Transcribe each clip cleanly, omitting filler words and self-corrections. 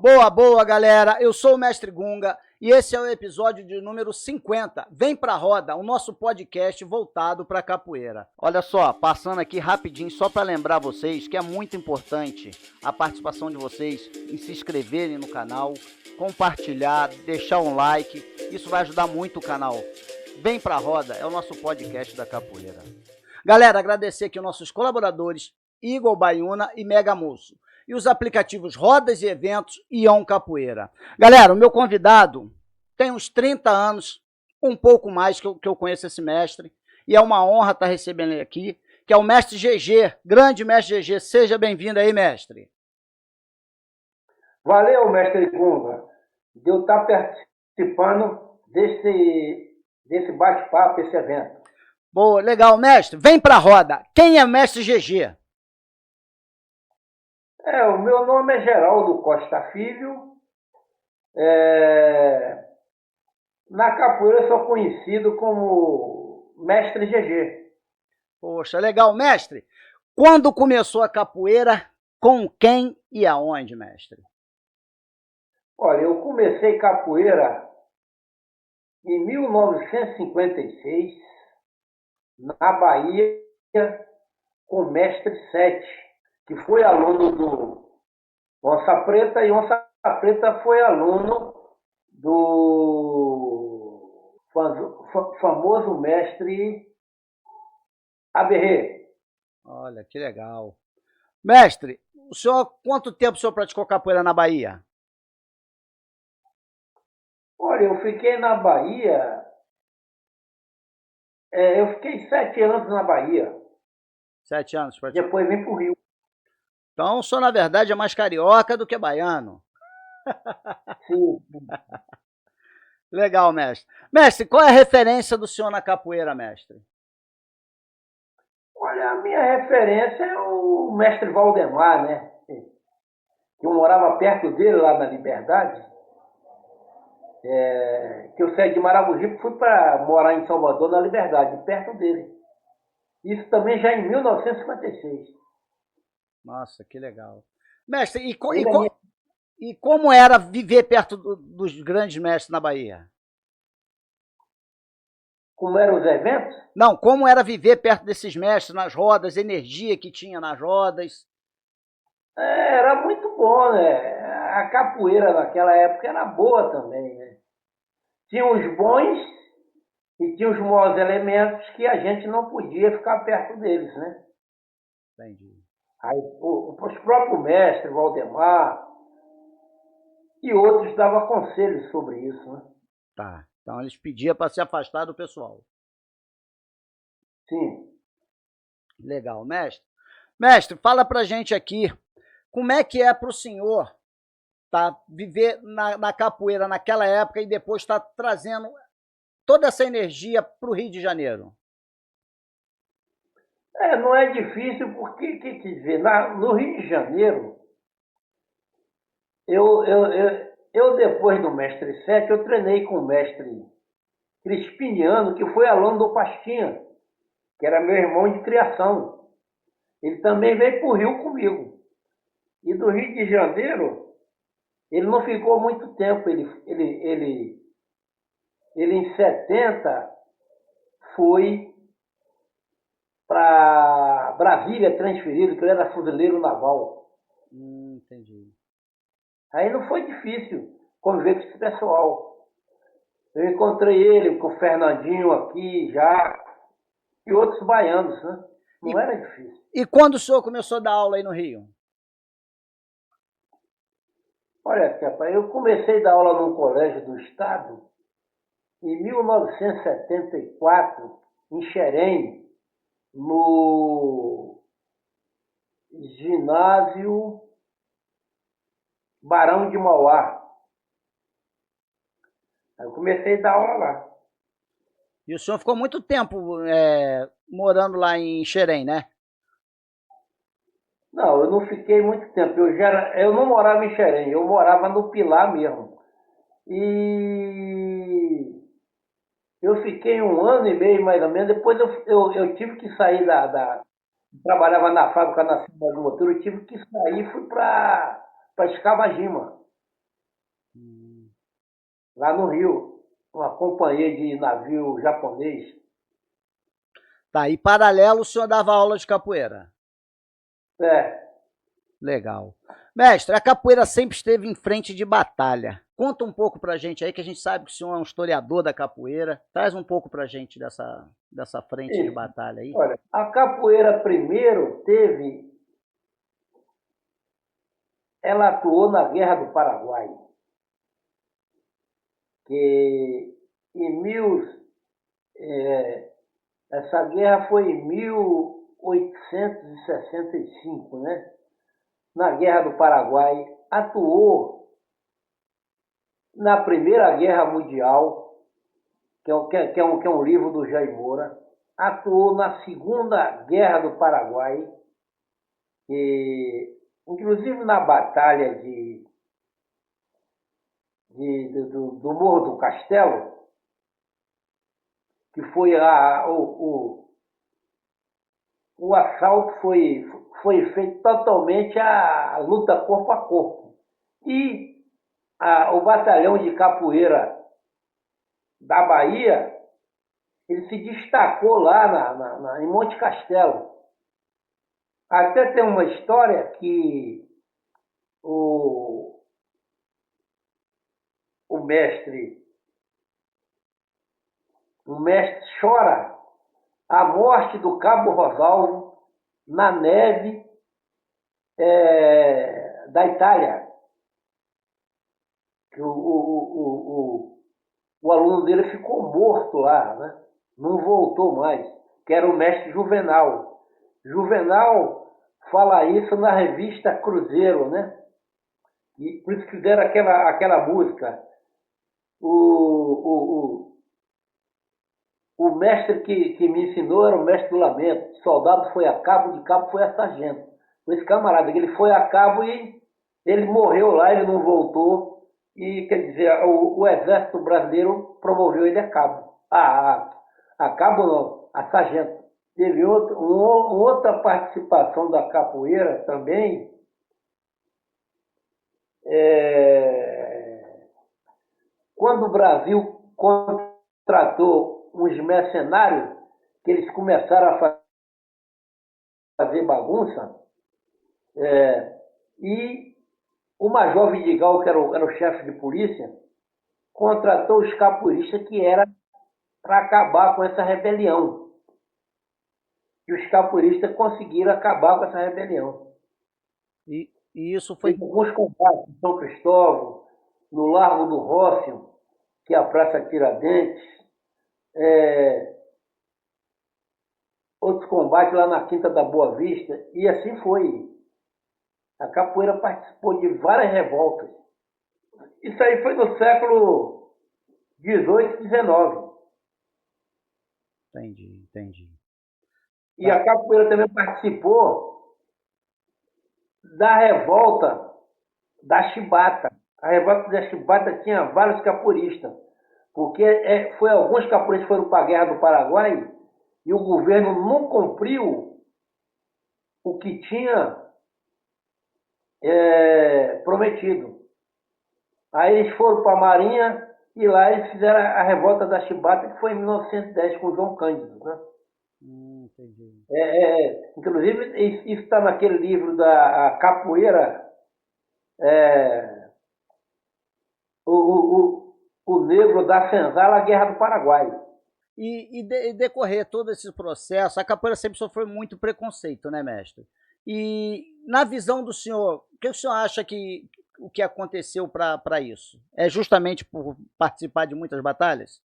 Boa, boa, galera. Eu sou o Mestre Gunga e esse é o episódio de número 50. Vem pra roda, o nosso podcast voltado para capoeira. Olha só, passando aqui rapidinho só para lembrar vocês que é muito importante a participação de vocês em se inscreverem no canal, compartilhar, deixar um like. Isso vai ajudar muito o canal. Vem pra roda é o nosso podcast da capoeira. Galera, agradecer aqui os nossos colaboradores Igor Baiuna e Mega Moço. E os aplicativos Rodas e Eventos e On Capoeira. Galera, o meu convidado tem uns 30 anos, um pouco mais que eu conheço esse mestre, e é uma honra estar recebendo ele aqui, que é o mestre GG, grande mestre GG. Seja bem-vindo aí, mestre. Valeu, mestre Gunga, de eu estar participando desse bate-papo, esse evento. Boa, legal, mestre. Vem pra roda. Quem é mestre GG? O meu nome é Geraldo Costa Filho. Na capoeira eu sou conhecido como mestre GG. Poxa, legal, mestre. Quando começou a capoeira, com quem e aonde, mestre? Olha, eu comecei capoeira em 1956, na Bahia, com o mestre Sete, que foi aluno do Onça Preta, e Onça Preta foi aluno do famoso mestre Aberrê. Olha, que legal. Mestre, quanto tempo o senhor praticou capoeira na Bahia? Olha, eu fiquei na Bahia, eu fiquei 7 anos na Bahia. 7 anos praticou. Depois vim para o Rio. Então, o senhor, na verdade, é mais carioca do que baiano. Sim. Legal, mestre. Mestre, qual é a referência do senhor na capoeira, mestre? Olha, a minha referência é o mestre Valdemar, né? Eu morava perto dele, lá na Liberdade. Que eu saí de Maragogi e fui para morar em Salvador, na Liberdade, perto dele. Isso também já em 1956. Nossa, que legal. Mestre, e como era viver perto dos grandes mestres na Bahia? Como eram os eventos? Não, como era viver perto desses mestres nas rodas, a energia que tinha nas rodas? Era muito bom, né? A capoeira naquela época era boa também, né? Tinha os bons e tinha os maus elementos que a gente não podia ficar perto deles, né? Entendi. Aí os próprios mestres, Valdemar e outros davam conselhos sobre isso, né? Tá. Então eles pediam para se afastar do pessoal. Sim. Legal, mestre. Mestre, fala pra gente aqui, como é que é para o senhor viver na capoeira naquela época e depois estar trazendo toda essa energia para o Rio de Janeiro? Não é difícil porque, quer dizer, no Rio de Janeiro, eu depois do mestre Sete, eu treinei com o mestre Crispiniano, que foi aluno do Pastinha, que era meu irmão de criação. Ele também veio para o Rio comigo. E do Rio de Janeiro, ele não ficou muito tempo. Ele em 70 foi para Brasília transferido, que ele era fuzileiro naval. Entendi. Aí não foi difícil conviver com esse pessoal. Eu encontrei ele com o Fernandinho aqui já, e outros baianos, né? Não era difícil. E quando o senhor começou a dar aula aí no Rio? Olha, rapaz, eu comecei a dar aula num colégio do estado em 1974, em Xerém, no ginásio Barão de Mauá. Eu comecei a dar aula lá. E o senhor ficou muito tempo morando lá em Xerém, né? Não, eu não fiquei muito tempo. Eu não morava em Xerém, eu morava no Pilar mesmo. E eu fiquei 1 ano e meio, mais ou menos. Depois eu tive que sair trabalhava na fábrica na Silva do Motor, eu tive que sair e fui para Escavagima. lá no Rio, uma companhia de navio japonês. Tá, e paralelo o senhor dava aula de capoeira. É, Legal. Mestre, a capoeira sempre esteve em frente de batalha. Conta um pouco pra gente aí, que a gente sabe que o senhor é um historiador da capoeira. Traz um pouco pra gente dessa frente de isso. batalha aí. Olha, a capoeira primeiro ela atuou na Guerra do Paraguai, que em essa guerra foi em 1865, né? Na Guerra do Paraguai, atuou na Primeira Guerra Mundial, que é um livro do Jair Moura, atuou na Segunda Guerra do Paraguai, e, inclusive na Batalha do Morro do Castelo, que foi o assalto foi feito totalmente a luta corpo a corpo. E o batalhão de capoeira da Bahia, ele se destacou lá em Monte Castelo. Até tem uma história que o, o mestre o mestre chora a morte do Cabo Rosalvo na neve da Itália. Que o aluno dele ficou morto lá, né? Não voltou mais, que era o mestre Juvenal. Juvenal fala isso na revista Cruzeiro, né? E por isso que fizeram aquela música. O, o mestre que me ensinou era o mestre do lamento. Soldado foi a cabo, de cabo foi a sargento. Esse camarada, ele foi a cabo e ele morreu lá, ele não voltou. E, quer dizer, o exército brasileiro promoveu ele a cabo. A cabo não, a sargento. Teve outra participação da capoeira também. Quando o Brasil contratou uns mercenários, que eles começaram a fazer bagunça, e o Major Vidigal, que era o chefe de polícia, contratou os capoeiristas que era para acabar com essa rebelião. E os capoeiristas conseguiram acabar com essa rebelião. E isso foi. Teve alguns combates em São Cristóvão, no Largo do Rócio, que é a Praça Tiradentes, outros combates lá na Quinta da Boa Vista, e assim foi. A capoeira participou de várias revoltas. Isso aí foi no século XVIII e XIX. Entendi. E a capoeira também participou da revolta da Chibata. A revolta da Chibata tinha vários capoeiristas, porque foi alguns capoeiristas foram para a Guerra do Paraguai e o governo não cumpriu o que tinha prometido. Aí eles foram para a Marinha e lá eles fizeram a revolta da Chibata, que foi em 1910 com o João Cândido, né? Entendi. Inclusive, isso está naquele livro da Capoeira, o Negro da Senzala, a Guerra do Paraguai. E decorrer todo esse processo, a capoeira sempre sofreu muito preconceito, né, mestre? E na visão do senhor, o que o senhor acha que o que aconteceu para isso? É justamente por participar de muitas batalhas?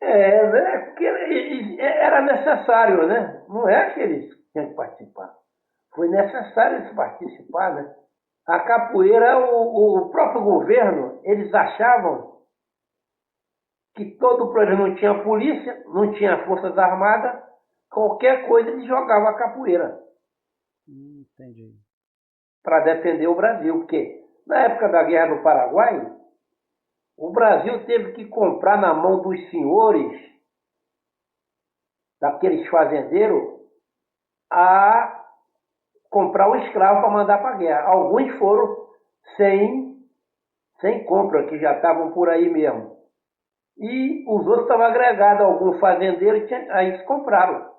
Né? Porque era necessário, né? Não é que eles tinham que participar. Foi necessário eles participar, né? A capoeira, o próprio governo, eles achavam que todo o projeto não tinha polícia, não tinha forças armadas, qualquer coisa eles jogavam a capoeira. Entendi. Para defender o Brasil, porque na época da Guerra do Paraguai, o Brasil teve que comprar na mão dos senhores, daqueles fazendeiros, a comprar o escravo para mandar para a guerra. Alguns foram sem compra, que já estavam por aí mesmo. E os outros estavam agregados a algum fazendeiro, aí eles compraram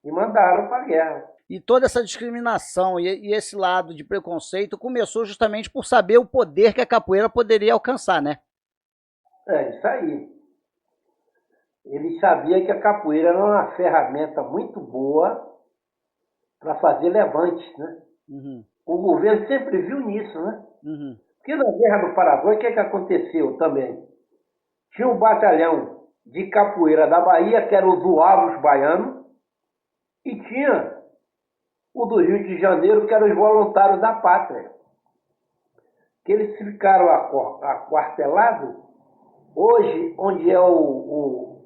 e mandaram para a guerra. E toda essa discriminação e esse lado de preconceito começou justamente por saber o poder que a capoeira poderia alcançar, né? É isso aí. Ele sabia que a capoeira era uma ferramenta muito boa para fazer levantes, né? Uhum, O governo sempre viu nisso, né? uhum, Porque na Guerra do Paraguai, o que aconteceu também? Tinha um batalhão de capoeira da Bahia, que era os Uavos Baianos, e tinha o do Rio de Janeiro, que eram os Voluntários da Pátria. Que eles ficaram aquartelados, hoje, onde é o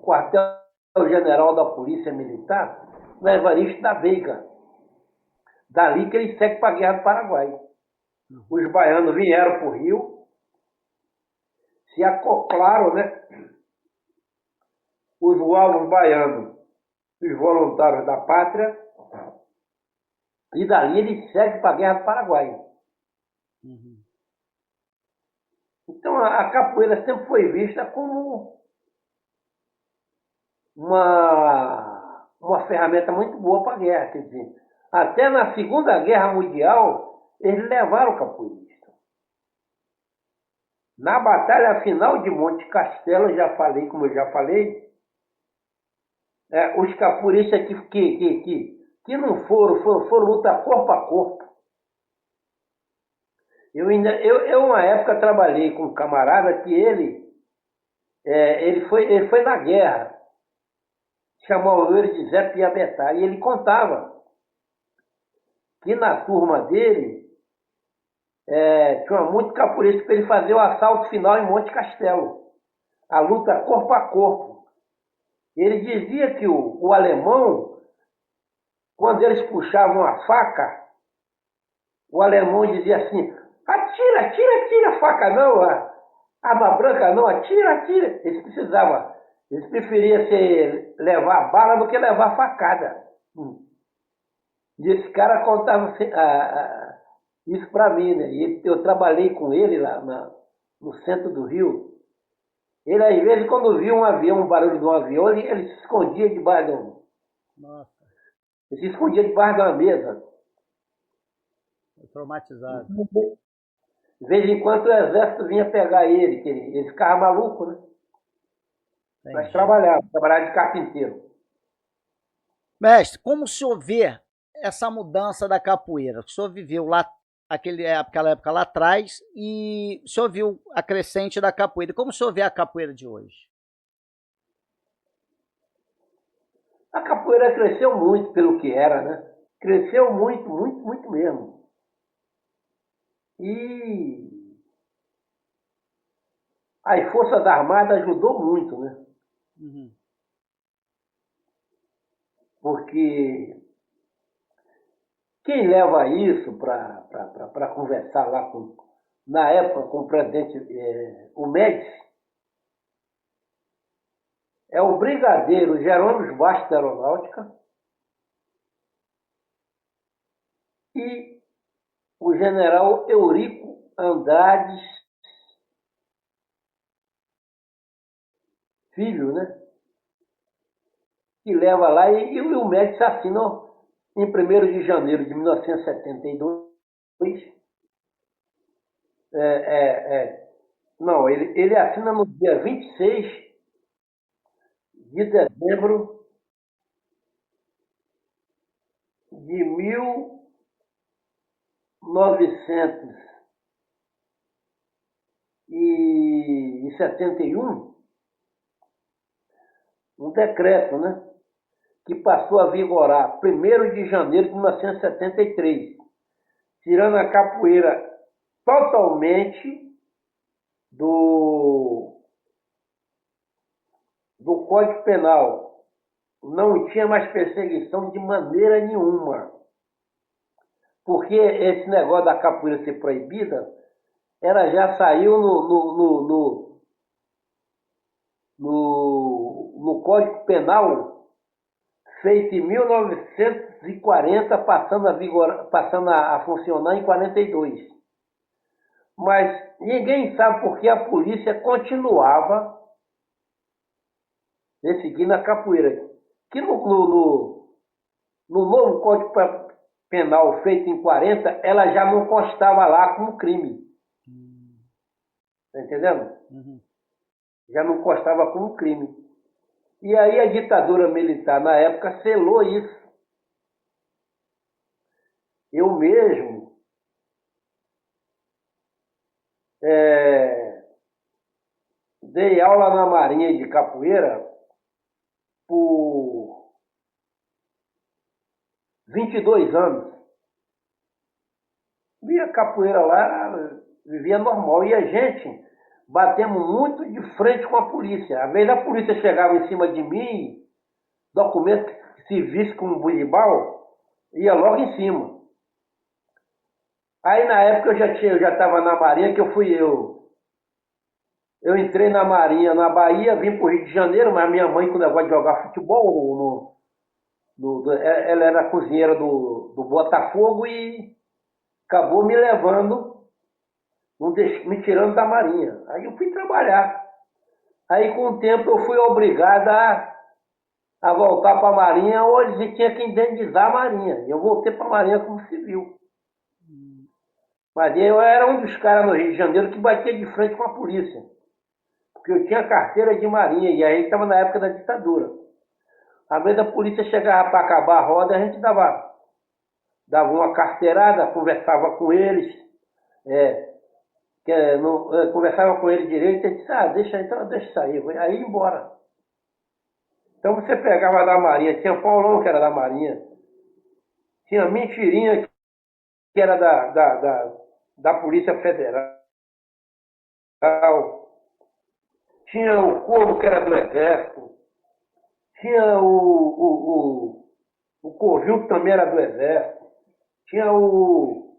quartel-general da Polícia Militar, no Evaristo da Veiga. Dali que eles seguem para a Guerra do Paraguai. Os baianos vieram para o Rio, se acoplaram, né? Os Uavos Baianos, os Voluntários da Pátria, e dali eles seguem para a Guerra do Paraguai. uhum. Então a capoeira sempre foi vista como uma ferramenta muito boa para a guerra. Quer dizer, até na Segunda Guerra Mundial, eles levaram o capoeirista. Na batalha final de Monte Castelo, como eu já falei, os capoeiristas que não foram lutar corpo a corpo. Eu uma época trabalhei com um camarada que ele foi na guerra, chamou ele de Zé Piabetá, e ele contava que na turma dele tinha muito capoeirista para ele fazer o assalto final em Monte Castelo, a luta corpo a corpo. Ele dizia que o alemão, quando eles puxavam a faca, o alemão dizia assim: atira, atira, atira a faca não, a arma branca não, atira, atira. Eles preferiam levar a bala do que levar a facada. E esse cara contava isso para mim, né? E eu trabalhei com ele lá no centro do Rio. Ele, às vezes, quando via um avião, um barulho de um avião, ele se escondia debaixo Nossa, ele se escondia debaixo de uma mesa. traumatizado. De vez em quando o exército vinha pegar ele, que ele ficava maluco, né? Mas Entendi. trabalhava de carpinteiro. Mestre, como o senhor vê essa mudança da capoeira? O senhor viveu lá aquela época lá atrás e o senhor viu a crescente da capoeira. Como o senhor vê a capoeira de hoje? A capoeira cresceu muito pelo que era, né? Cresceu muito, muito, muito mesmo. E as Forças Armadas ajudou muito, né? Uhum. Porque quem leva isso para conversar lá na época com o presidente, o Médici, é o brigadeiro Jerônimo Bastos da Aeronáutica e o general Eurico Andrade Filho, né? Que leva lá e o Médici assina em 1º de janeiro de 1972. Não, ele assina no dia 26 de dezembro de 1971, um decreto, né? Que passou a vigorar 1º de janeiro de 1973, tirando a capoeira totalmente do Código Penal. Não tinha mais perseguição de maneira nenhuma. Porque esse negócio da capoeira ser proibida, ela já saiu no Código Penal, feito em 1940, passando a funcionar em 42. Mas ninguém sabe por que a polícia continuava seguindo a capoeira. Que no novo Código Penal feito em 40, ela já não constava lá como crime. Tá entendendo? Uhum. Já não constava como crime. E aí a ditadura militar na época selou isso. Eu mesmo dei aula na Marinha de Capoeira por 22 anos. E a capoeira lá vivia normal. E a gente batemos muito de frente com a polícia. Às vezes a polícia chegava em cima de mim, documento que se visse como bulibau, ia logo em cima. Aí na época eu já estava na Marinha, que eu entrei na Marinha na Bahia, vim para o Rio de Janeiro, mas minha mãe, com o negócio de jogar futebol, ela era cozinheira do Botafogo e acabou me levando, me tirando da Marinha. Aí eu fui trabalhar. Aí com o tempo eu fui obrigado a voltar para a Marinha, ou eles tinham que indenizar a Marinha. Eu voltei para a Marinha como civil. Mas eu era um dos caras no Rio de Janeiro que batia de frente com a polícia. Porque eu tinha carteira de Marinha, e aí estava na época da ditadura. Às vezes a polícia chegava para acabar a roda, a gente dava uma carteirada, conversava com eles, conversava com eles direito, e disse, deixa sair, aí ia embora. Então você pegava da Marinha, tinha Paulão que era da Marinha, tinha Mentirinha que era da Polícia Federal, tinha o Corvo que era do Exército, tinha o Covil que também era do Exército, tinha o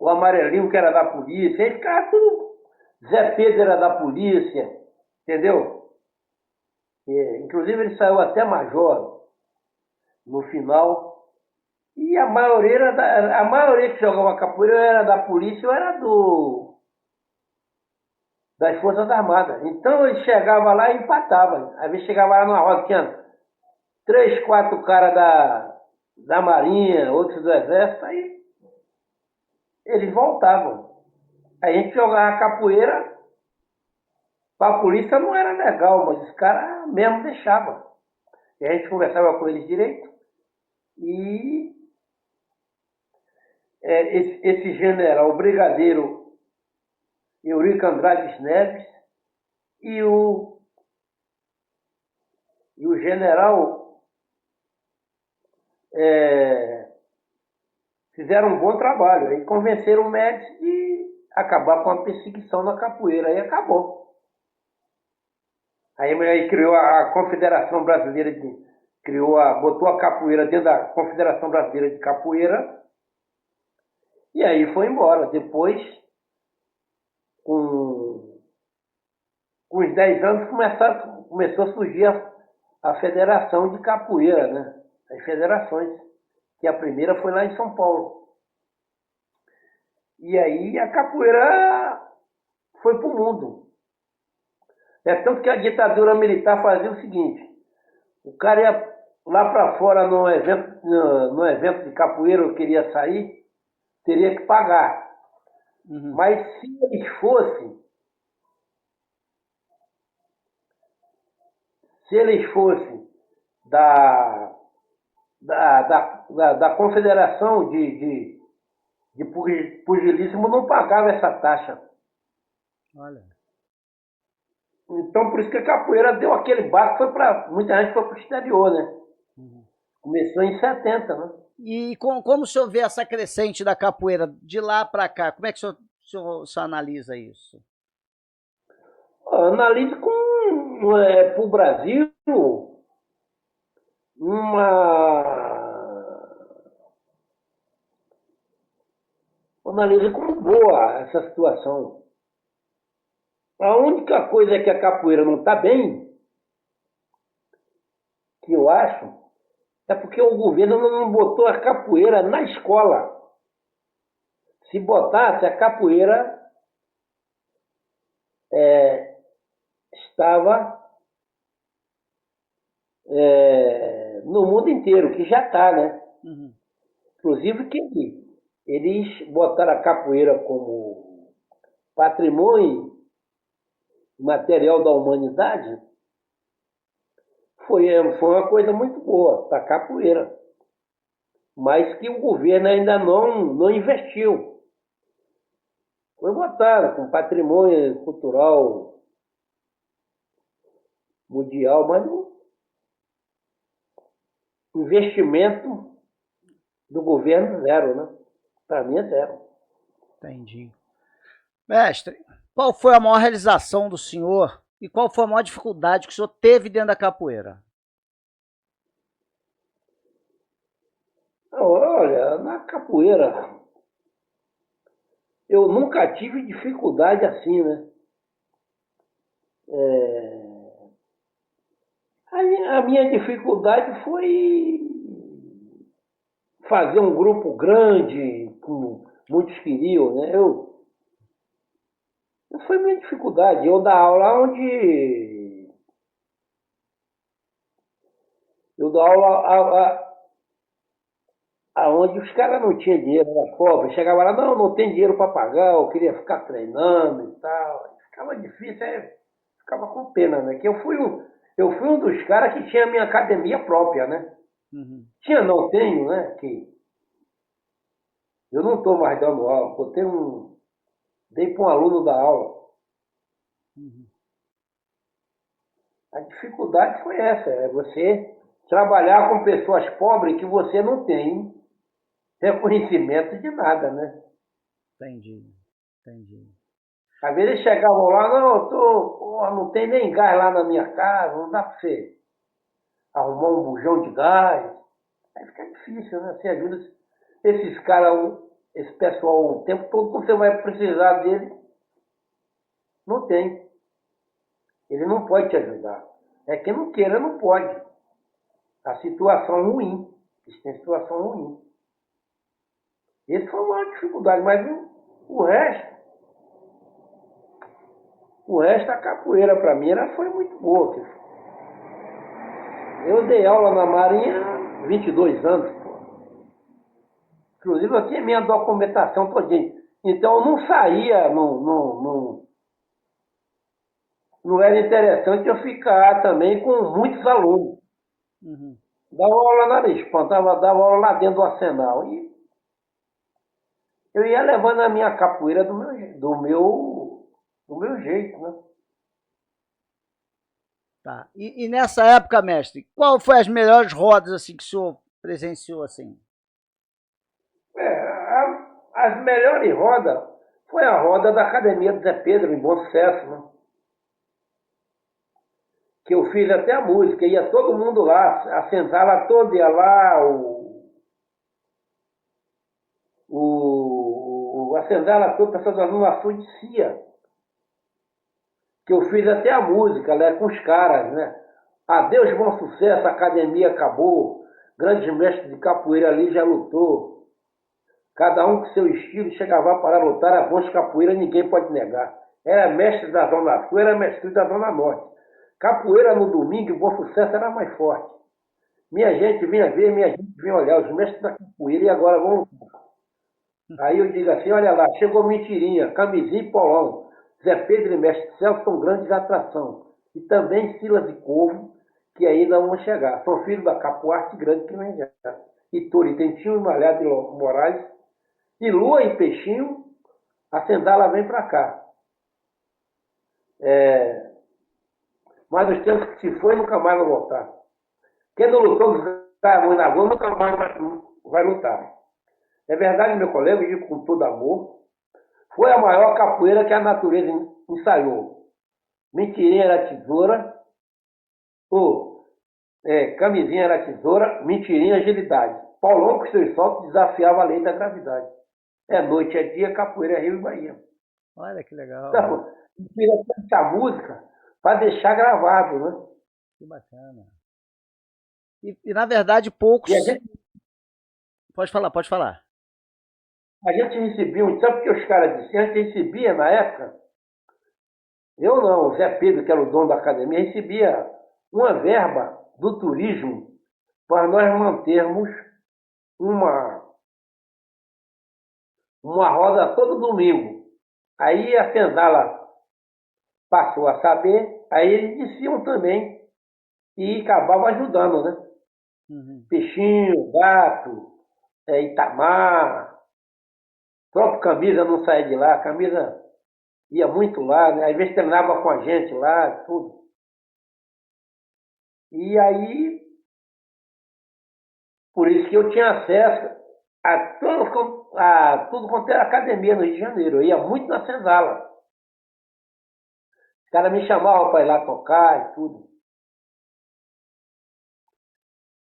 Amarelinho que era da polícia, aí ficava tudo. Zé Pedro era da polícia, entendeu? Inclusive ele saiu até major no final. E a maioria que jogava capoeira era da polícia ou era das Forças Armadas. Então ele chegava lá e empatava. Às vezes chegava lá numa roda, tinha 3, 4 caras da Marinha, outros do Exército, aí eles voltavam. A gente jogava capoeira, para a polícia não era legal, mas os caras mesmo deixavam. E a gente conversava com eles direito. E esse general, o brigadeiro Eurico Andrade Neves e o general fizeram um bom trabalho. Aí convenceram o Médici de acabar com a perseguição na capoeira. Aí acabou. Aí criou a Confederação Brasileira botou a capoeira dentro da Confederação Brasileira de Capoeira. E aí foi embora. Depois, com uns 10 anos, começou a surgir a Federação de Capoeira, né? As federações. Que a primeira foi lá em São Paulo. E aí a capoeira foi para o mundo. Tanto que a ditadura militar fazia o seguinte: o cara ia lá para fora no evento de capoeira, eu queria sair, teria que pagar. Uhum. Mas se eles fossem da Confederação de Pugilismo, não pagava essa taxa. Olha. Então, por isso que a capoeira deu aquele barco, muita gente foi para o exterior, né? Uhum. Começou em 70, né? E como o senhor vê essa crescente da capoeira de lá para cá? Como é que o senhor analisa isso? Analise para o Brasil analise como boa essa situação. A única coisa que a capoeira não está bem, que eu acho, é porque o governo não botou a capoeira na escola. se botasse, a capoeira estava no mundo inteiro, que já está, né? Uhum. Inclusive que eles botaram a capoeira como patrimônio material da humanidade, foi uma coisa muito boa, a capoeira. Mas que o governo ainda não investiu. Foi botado com patrimônio cultural mundial, mas o investimento do governo zero, né? Para mim é zero. Entendi. Mestre, qual foi a maior realização do senhor e qual foi a maior dificuldade que o senhor teve dentro da capoeira? Olha, na capoeira eu nunca tive dificuldade assim, né? A minha dificuldade foi fazer um grupo grande, como muitos queriam, né? Não foi minha dificuldade. Eu dar aula onde. Eu dou aula aonde os caras não tinham dinheiro, era pobre. Chegava lá, não tem dinheiro para pagar, eu queria ficar treinando e tal. Ficava difícil, ficava com pena, né? Que eu fui um dos caras que tinha a minha academia própria, né? Uhum. Tinha, não tenho, né? Que eu não estou mais dando aula, dei para um aluno da aula. Uhum. A dificuldade foi essa, é você trabalhar com pessoas pobres que você não tem reconhecimento de nada, né? Entendi, entendi. Às vezes eles chegavam lá, não tem nem gás lá na minha casa, não dá para você arrumar um bujão de gás. Aí fica difícil, né? Você ajuda esses caras, esse pessoal o tempo todo, quando você vai precisar dele, não tem. Ele não pode te ajudar. É quem não queira, não pode. A situação ruim. Eles têm situação ruim. Esse foi uma dificuldade, mas o resto, a capoeira para mim foi muito boa. Eu dei aula na Marinha há 22 anos, pô. Inclusive eu tinha minha documentação todinha. Então eu não saía, não era interessante eu ficar também com muitos alunos. Uhum. Dava aula na Lispan, dava aula lá dentro do arsenal. E eu ia levando a minha capoeira do meu jeito, né? Tá. E nessa época, mestre, qual foi as melhores rodas assim que o senhor presenciou assim? As melhores rodas foi a roda da Academia do Zé Pedro, em Bom Sucesso, né? Que eu fiz até a música, ia todo mundo lá, a senzala toda ia lá, a senzala toda, pessoas fazendo ação de cia. Que eu fiz até a música, né, com os caras, né? Adeus, bom sucesso, a academia acabou, grandes mestres de capoeira ali já lutou. Cada um com seu estilo chegava para lutar, a bons capoeira ninguém pode negar. Era mestre da Zona Sul, era mestre da Zona Norte. Capoeira no domingo, o bom sucesso era mais forte. Minha gente vinha ver, minha gente vinha olhar, os mestres da capoeira e agora vão. Aí eu digo assim, olha lá, chegou Mentirinha, Camisinha e Polão. Zé Pedro e Mestre Celso são grandes atração. E também Silas e Corvo, que ainda vão chegar. São filhos da Capoarte Grande que vem já. E Tori, Tentinho e Malhado de Moraes. E Lua e Peixinho, a senzala vem pra cá. Mas os tempos que se foi, nunca mais vai voltar. Quem não lutou na rua, nunca mais vai lutar. É verdade, meu colega, eu digo com todo amor, foi a maior capoeira que a natureza ensaiou. Mentirinha era tesoura, camisinha era tesoura, mentirinha agilidade. Paulão com seus saltos desafiava a lei da gravidade. É noite, é dia, capoeira é Rio e Bahia. Olha que legal. Então, fiz essa música para deixar gravado, né? Que bacana. E na verdade poucos. E a gente, Pode falar, pode falar. A gente recebia, sabe o que os caras diziam? A gente recebia na época, eu não, o Zé Pedro, que era o dono da academia, recebia uma verba do turismo para nós mantermos uma, uma roda todo domingo. Aí a senzala passou a saber, aí eles diziam também e acabava ajudando, né? Uhum. Peixinho, gato, Itamar, próprio Camisa não saía de lá, Camisa ia muito lá, né? Às vezes treinava com a gente lá, tudo. E aí, por isso que eu tinha acesso a tudo quanto era academia no Rio de Janeiro. Eu ia muito na senzala. Os caras me chamavam para ir lá tocar e tudo.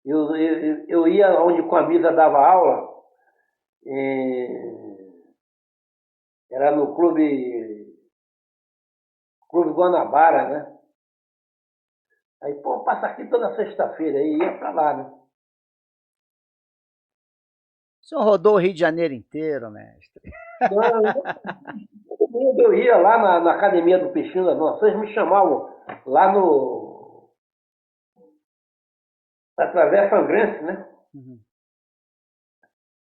Eu ia onde o Camisa dava aula, era no Clube Guanabara, né? Aí, pô, passa aqui toda sexta-feira, aí ia pra lá, né? O senhor rodou o Rio de Janeiro inteiro, mestre. Não, todo mundo eu ia lá na academia do Peixinho das Nações, me chamavam lá no. Através Sangrense, né? Uhum.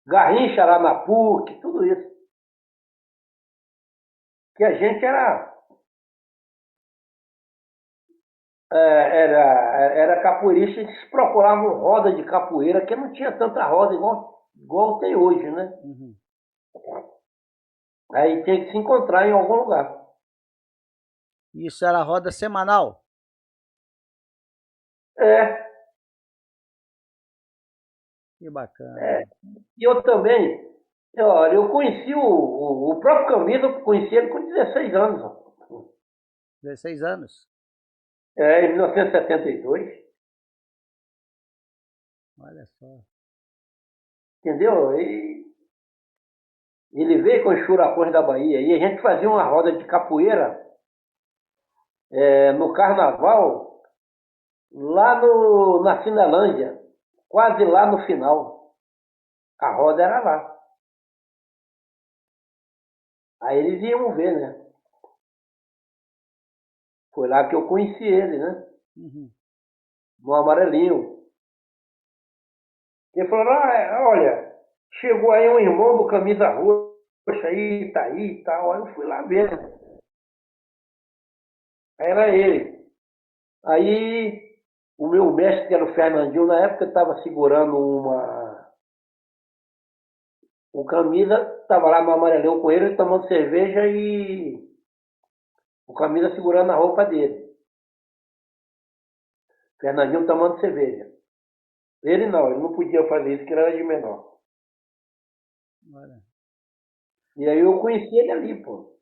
Garrincha lá na PUC, tudo isso. Que a gente era capoeirista, eles procuravam roda de capoeira, que não tinha tanta roda igual tem hoje, né? Uhum. Aí tinha que se encontrar em algum lugar. Isso era roda semanal? É, Que bacana. é. E eu também, olha, eu conheci o próprio Camisa, eu conheci ele com 16 anos. Ó. 16 anos. Em 1972, Olha só. entendeu? E ele veio com os furacões da Bahia e a gente fazia uma roda de capoeira no carnaval, lá na Finlândia, quase lá no final. A roda era lá. Aí eles iam ver, né? Foi lá que eu conheci ele, né? Uhum. No amarelinho. Ele falou, olha, chegou aí um irmão do camisa roxa aí, tá aí e tal. Aí eu fui lá ver, né? Aí era ele. Aí o meu mestre, que era o Fernandinho, na época estava segurando o camisa, estava lá no amarelão com ele, tomando cerveja e o camisa segurando a roupa dele. Fernandinho tomando cerveja. Ele não podia fazer isso, que ele era de menor. Olha. E aí eu conheci ele ali, pô.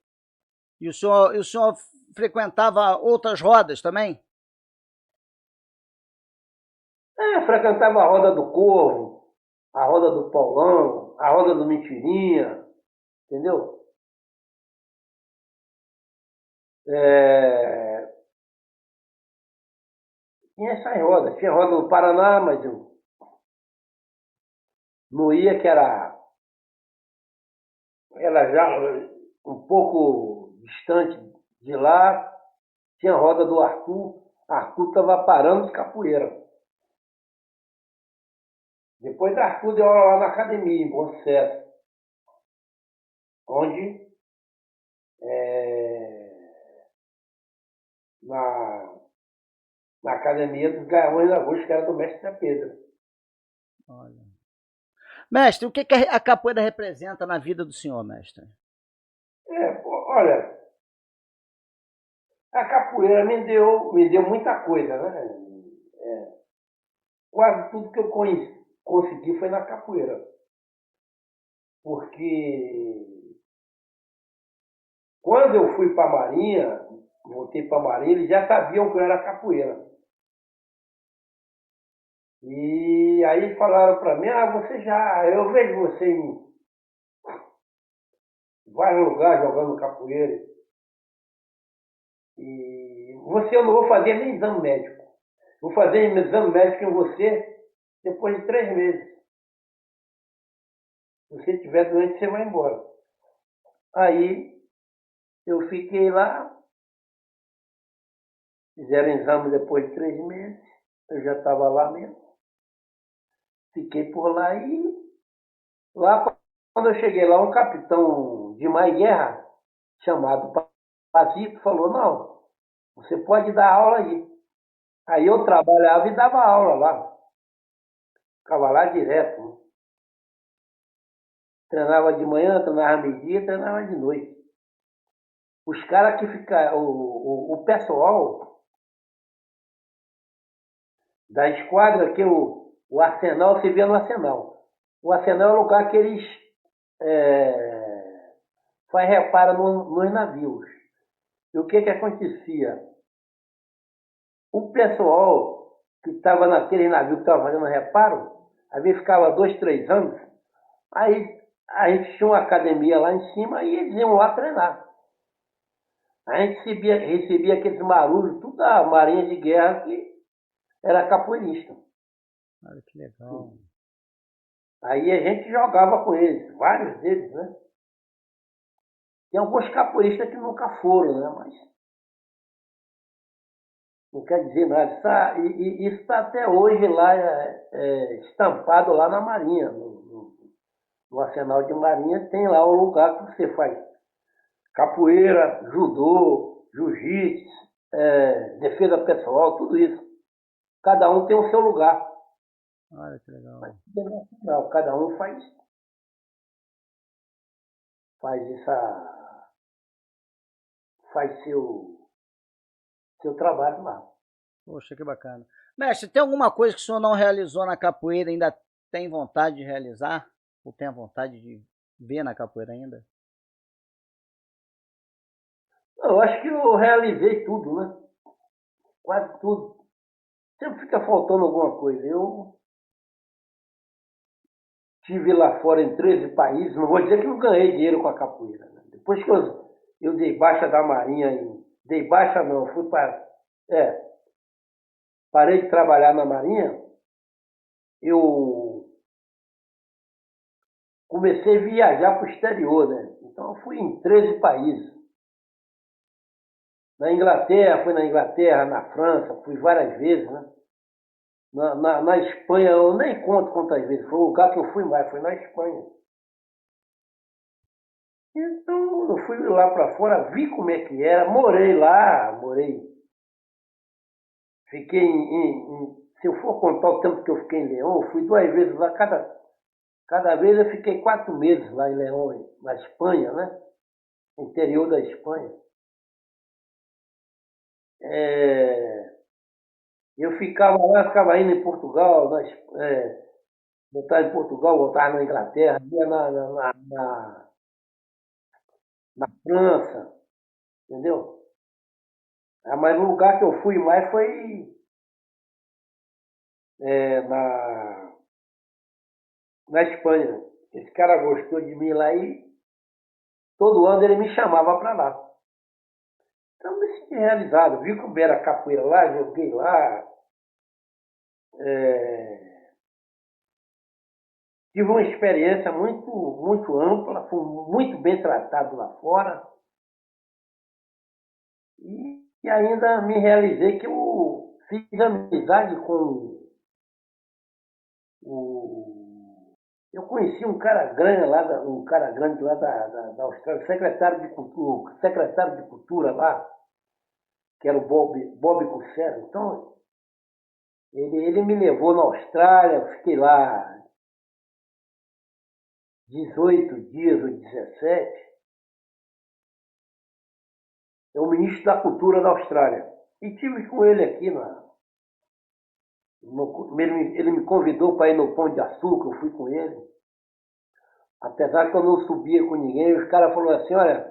E o senhor frequentava outras rodas também? Frequentava a roda do Corvo, a roda do Paulão, a roda do Mentirinha, entendeu? É, tinha essas rodas. Tinha roda do Paraná, mas eu não ia, que era já um pouco distante de lá. Tinha a roda do Arthur. Arthur estava parando de capoeira. Depois da Arthur deu aula lá na academia, em Bom Sucesso, onde na, na academia dos Garões da Rua, que era do mestre Pedro. Olha. Mestre, o que a capoeira representa na vida do senhor, mestre? Olha, a capoeira me deu muita coisa, né? Quase tudo que eu consegui foi na capoeira. Porque quando eu fui para a Marinha, voltei para a Marinha, eles já sabiam que eu era capoeira. E aí falaram para mim, eu vejo você em vários lugares jogando capoeira. E você, eu não vou fazer nem exame médico. Vou fazer exame médico em você depois de 3 meses. você estiver doente, você vai embora. Aí eu fiquei lá, fizeram exame depois de 3 meses, eu já estava lá mesmo. Fiquei por lá e lá quando eu cheguei lá, um capitão de mar e guerra, chamado Pazito, falou, não, você pode dar aula aí. Aí eu trabalhava e dava aula lá. Ficava lá direto, né? Treinava de manhã, treinava meio-dia, treinava de noite. Os caras que ficam, o pessoal da esquadra, que o arsenal se vê no arsenal. O arsenal é o lugar que eles faz reparo nos navios. E o que acontecia? O pessoal que estava naquele navio que estava fazendo reparo, às vezes ficava 2, 3 anos, aí a gente tinha uma academia lá em cima e eles iam lá treinar. A gente recebia aqueles marujos, tudo da Marinha de Guerra que era capoeirista. Olha que legal. Aí a gente jogava com eles, vários deles, né? Tem alguns capoeiristas que nunca foram, né? Mas não quer dizer nada. Isso está até hoje lá estampado lá na Marinha, no Arsenal de Marinha, tem lá o lugar que você faz capoeira, judô, jiu-jitsu, defesa pessoal, tudo isso. Cada um tem o seu lugar. Olha que legal. Não, cada um faz seu trabalho lá. Poxa, que bacana. Mestre, tem alguma coisa que o senhor não realizou na capoeira e ainda tem vontade de realizar? Ou tem a vontade de ver na capoeira ainda? Eu acho que eu realizei tudo, né? Quase tudo. Sempre fica faltando alguma coisa. Eu estive lá fora em 13 países, não vou dizer que não ganhei dinheiro com a capoeira. Né? Depois que eu dei baixa da Marinha, dei baixa não, fui para. Parei de trabalhar na Marinha, eu comecei a viajar para o exterior, né? Então eu fui em 13 países. Fui na Inglaterra, na França, fui várias vezes, né? Na Espanha, eu nem conto quantas vezes, foi o lugar que eu fui mais, foi na Espanha. Então eu fui lá para fora, vi como é que era, morei lá, fiquei se eu for contar o tempo que eu fiquei em Leão, eu fui 2 vezes lá, cada vez eu fiquei 4 meses lá em Leão, na Espanha, né? Interior da Espanha. Eu ficava lá, ficava indo em Portugal, voltava em Portugal, voltava na Inglaterra, ia na França, entendeu? Mas o lugar que eu fui mais foi na Espanha. Esse cara gostou de mim lá e todo ano ele me chamava para lá. Então me senti realizado. Vi como era capoeira lá, joguei lá. Tive uma experiência muito, muito ampla, fui muito bem tratado lá fora. E ainda me realizei que eu fiz amizade com o. Eu conheci um cara grande lá da Austrália, secretário de cultura lá, que era o Bob Cussero. Então, ele me levou na Austrália, eu fiquei lá 18 dias ou 17. É o ministro da Cultura da Austrália. E tive com ele aqui ele me convidou para ir no Pão de Açúcar, eu fui com ele. Apesar que eu não subia com ninguém, os caras falaram assim, olha,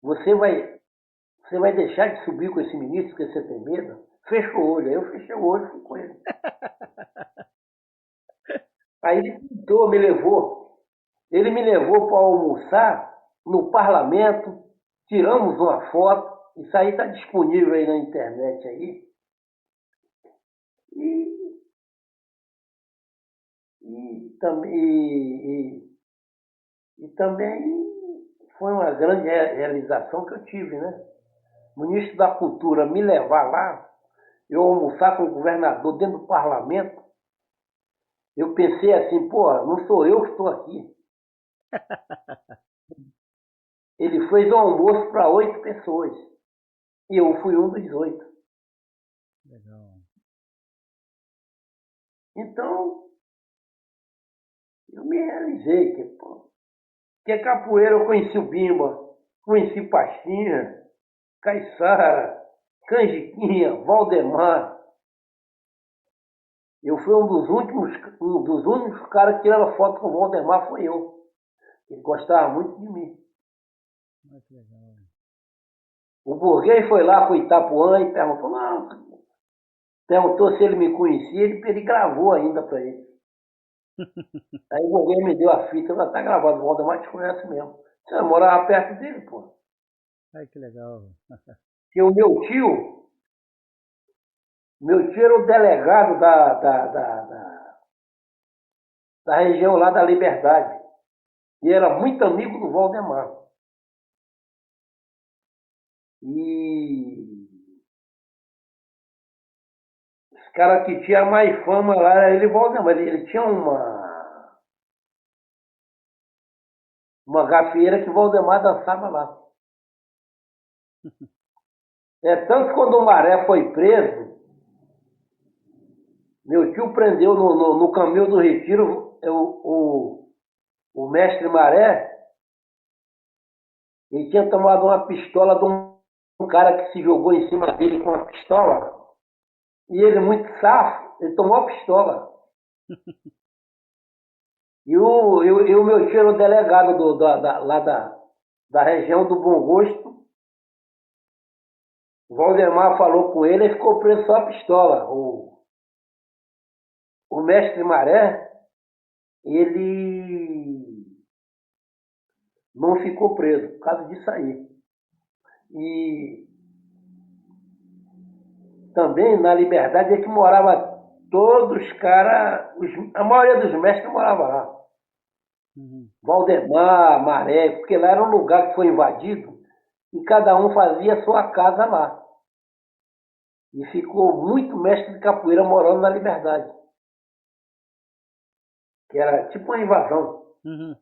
você vai deixar de subir com esse ministro porque você tem medo? Fecha o olho. Aí eu fechei o olho e fui com ele. Aí ele pintou, me levou. Ele me levou para almoçar no parlamento, tiramos uma foto, isso aí está disponível aí na internet aí. E também E também foi uma grande realização que eu tive, né? O ministro da Cultura me levar lá, eu almoçar com o governador dentro do parlamento, eu pensei assim, pô, não sou eu que estou aqui. Ele fez um almoço para 8 pessoas. E eu fui um dos 8. Legal. Então, eu me realizei que, pô, que capoeira eu conheci o Bimba, conheci Pastinha, Caiçara, Canjiquinha, Valdemar. Eu fui um dos únicos caras que tiraram foto com o Valdemar, foi eu. Ele gostava muito de mim. Que legal. O burguês foi lá para Itapuã e perguntou se ele me conhecia, ele gravou ainda para ele. Aí o burguês me deu a fita, ela tá gravado, o Valdemar te conhece mesmo. Você morava perto dele, pô. Ai, que legal. E o meu tio era o delegado da região lá da Liberdade. E era muito amigo do Valdemar. E os caras que tinha mais fama lá era ele e o Valdemar. Ele tinha uma gafieira que o Valdemar dançava lá. Tanto que quando o Maré foi preso, meu tio prendeu no caminho do Retiro o mestre Maré. Ele tinha tomado uma pistola de um cara que se jogou em cima dele com uma pistola. E ele, muito safo, ele tomou a pistola. E o meu tio era o delegado lá da região do Bom Gosto. O Valdemar falou com ele e ficou preso só a pistola. O mestre Maré, ele não ficou preso por causa disso aí. E também na Liberdade é que morava todos os caras, a maioria dos mestres morava lá. Uhum. Valdemar, Maré, porque lá era um lugar que foi invadido e cada um fazia a sua casa lá. E ficou muito mestre de capoeira morando na Liberdade. Que era tipo uma invasão. Uhum.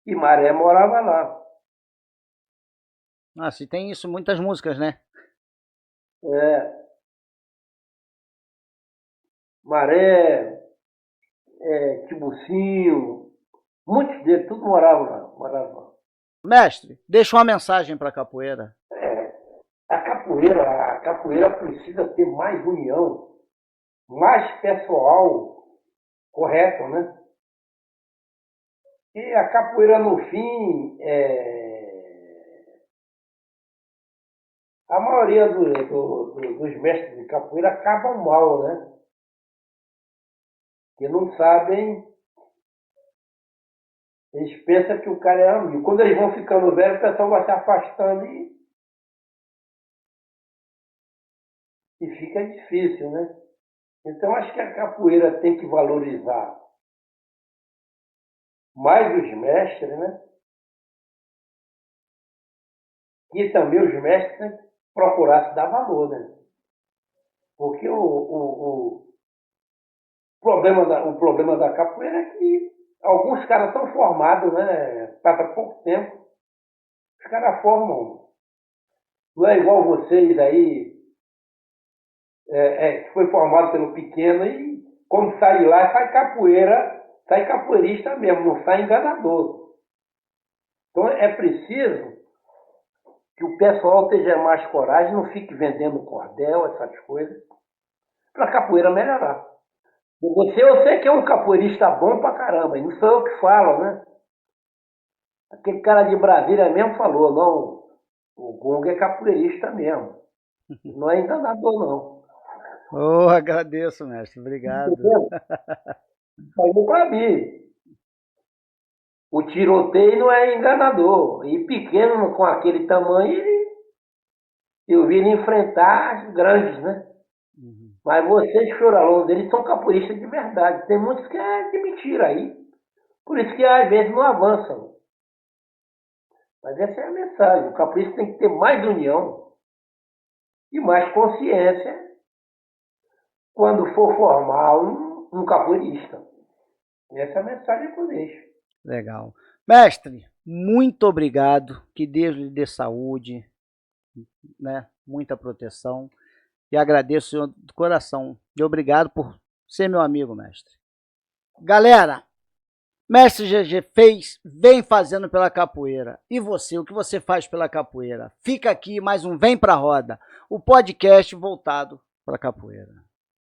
E Maré morava lá. Ah, se tem isso, muitas músicas, né? Maré, Tibucinho, muitos deles, tudo moravam lá. Mestre, deixa uma mensagem para a capoeira. A capoeira precisa ter mais união, mais pessoal correto, né? E a capoeira, no fim, a maioria dos mestres de capoeira acabam mal, né? Que não sabem, eles pensam que o cara é amigo. Quando eles vão ficando velhos, o pessoal vai se afastando e fica difícil, né? Então, acho que a capoeira tem que valorizar mais os mestres, né? E também os mestres têm que procurar se dar valor, né? Porque o problema da capoeira é que alguns caras são formados, né? Passa pouco tempo, os caras formam. Não é igual vocês aí, que foi formado pelo pequeno e quando sai lá, sai capoeira, sai capoeirista mesmo, não sai enganador. Então é preciso que o pessoal tenha mais coragem, não fique vendendo cordel, essas coisas, para a capoeira melhorar. Eu sei que é um capoeirista bom pra caramba, e não sou eu que falo, né? Aquele cara de Brasília mesmo falou, não, o Gonga é capoeirista mesmo. Não é enganador, não. Oh, agradeço, mestre, obrigado. Falou pra mim. O tiroteio não é enganador. E pequeno, com aquele tamanho, eu vi ele enfrentar grandes, né? Uhum. Mas vocês, choralão deles, são capoeiristas de verdade. Tem muitos que é de mentira aí. Por isso que às vezes não avançam. Mas essa é a mensagem. O capoeirista tem que ter mais união e mais consciência quando for formar um capoeirista. Essa é a mensagem que eu deixo. Legal. Mestre, muito obrigado. Que Deus lhe dê saúde, né? Muita proteção. E agradeço, senhor, do coração. E obrigado por ser meu amigo, mestre. Galera, Mestre GG fez, vem fazendo pela capoeira. E você, o que você faz pela capoeira? Fica aqui mais um Vem Pra Roda, o podcast voltado para a capoeira.